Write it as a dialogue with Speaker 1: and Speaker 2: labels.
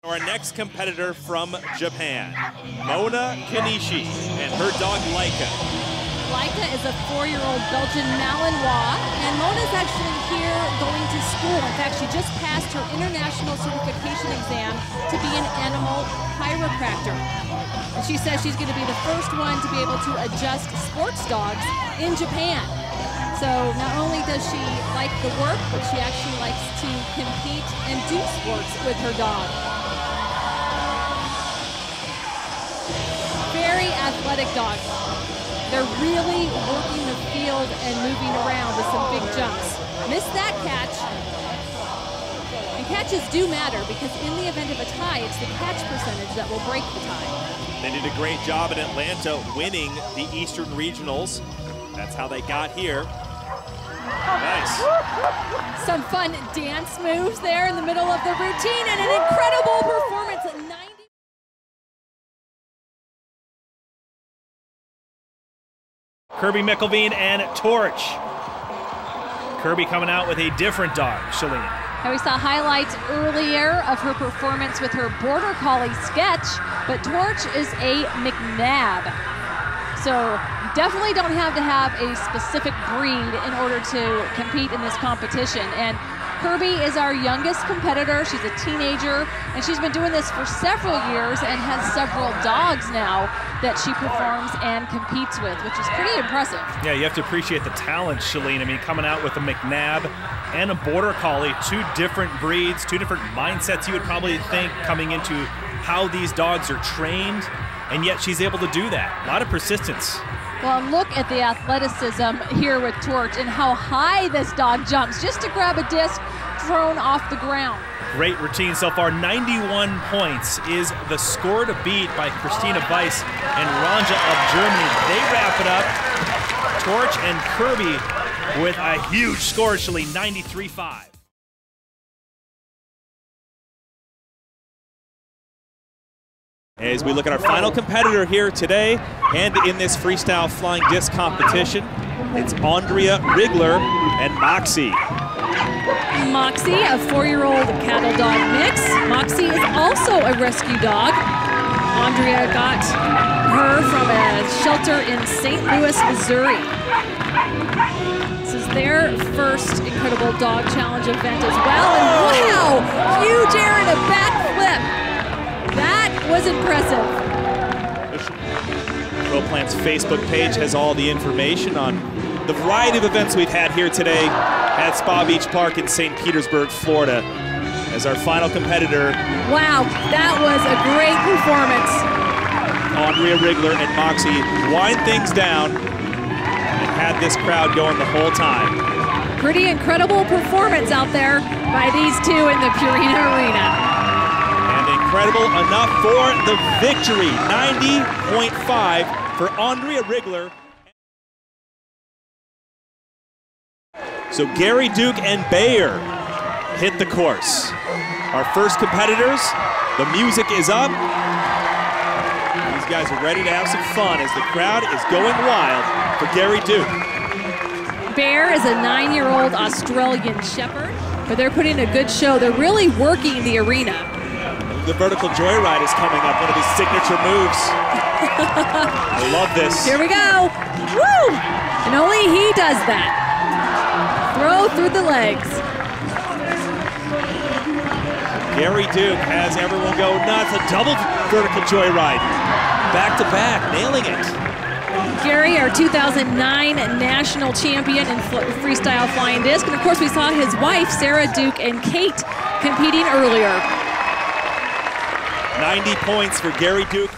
Speaker 1: Our next competitor from Japan, Mona Konishi and her dog Laika.
Speaker 2: Laika is a 4-year-old Belgian Malinois, and Mona's actually here going to school. In fact, she just passed her international certification exam to be an animal chiropractor. And she says she's going to be the first one to be able to adjust sports dogs in Japan. So not only does she like the work, but she actually likes to compete and do sports with her dog. Very athletic dogs. They're really working the field and moving around with some big jumps. Missed that catch. And catches do matter because in the event of a tie, it's the catch percentage that will break the tie.
Speaker 1: They did a great job in Atlanta winning the Eastern Regionals. That's how they got here. Nice.
Speaker 2: Some fun dance moves there in the middle of the routine and an incredible performance at 90.
Speaker 3: Kirby McIlveen and Torch. Kirby coming out with a different dog, Shalene.
Speaker 2: We saw highlights earlier of her performance with her Border Collie Sketch, but Torch is a McNab. So definitely don't have to have a specific breed in order to compete in this competition. And Kirby is our youngest competitor. She's a teenager, and she's been doing this for several years and has several dogs now that she performs and competes with, which is pretty impressive.
Speaker 3: Yeah, you have to appreciate the talent, Shalene. I mean, coming out with a McNab and a Border Collie, two different breeds, two different mindsets you would probably think coming into how these dogs are trained, and yet she's able to do that. A lot of persistence.
Speaker 2: Well, look at the athleticism here with Torch and how high this dog jumps just to grab a disc thrown off the ground.
Speaker 3: Great routine so far. 91 points is the score to beat by Christina Weiss and Ranja of Germany. They wrap it up. Torch and Kirby with a huge score, actually 93-5.
Speaker 1: As we look at our final competitor here today and in this Freestyle Flying Disc competition, it's Andrea Rigler and Moxie.
Speaker 2: Moxie, a 4-year-old cattle dog mix. Moxie is also a rescue dog. Andrea got her from a shelter in St. Louis, Missouri. This is their first Incredible Dog Challenge event as well. And wow, huge air and a backflip. That was impressive.
Speaker 1: ProPlant's Facebook page has all the information on the variety of events we've had here today at Spa Beach Park in St. Petersburg, Florida, as our final competitor.
Speaker 2: Wow, that was a great performance.
Speaker 1: Andrea Rigler and Moxie wind things down and had this crowd going the whole time.
Speaker 2: Pretty incredible performance out there by these two in the Purina Arena.
Speaker 1: Incredible enough for the victory. 90.5 for Andrea Rigler. So Gary, Duke, and Bayer hit the course. Our first competitors, the music is up. These guys are ready to have some fun as the crowd is going wild for Gary Duke.
Speaker 2: Bayer is a 9-year-old Australian Shepherd, but they're putting a good show. They're really working the arena.
Speaker 1: The vertical joyride is coming up, one of his signature moves. I love this.
Speaker 2: Here we go. Woo! And only he does that. Throw through the legs.
Speaker 1: Gary Duke has everyone go nuts. A double vertical joyride. Back to back, nailing it.
Speaker 2: Gary, our 2009 national champion in freestyle flying disc. And of course, we saw his wife, Sarah Duke, and Kate competing earlier.
Speaker 1: 90 points for Gary Duke.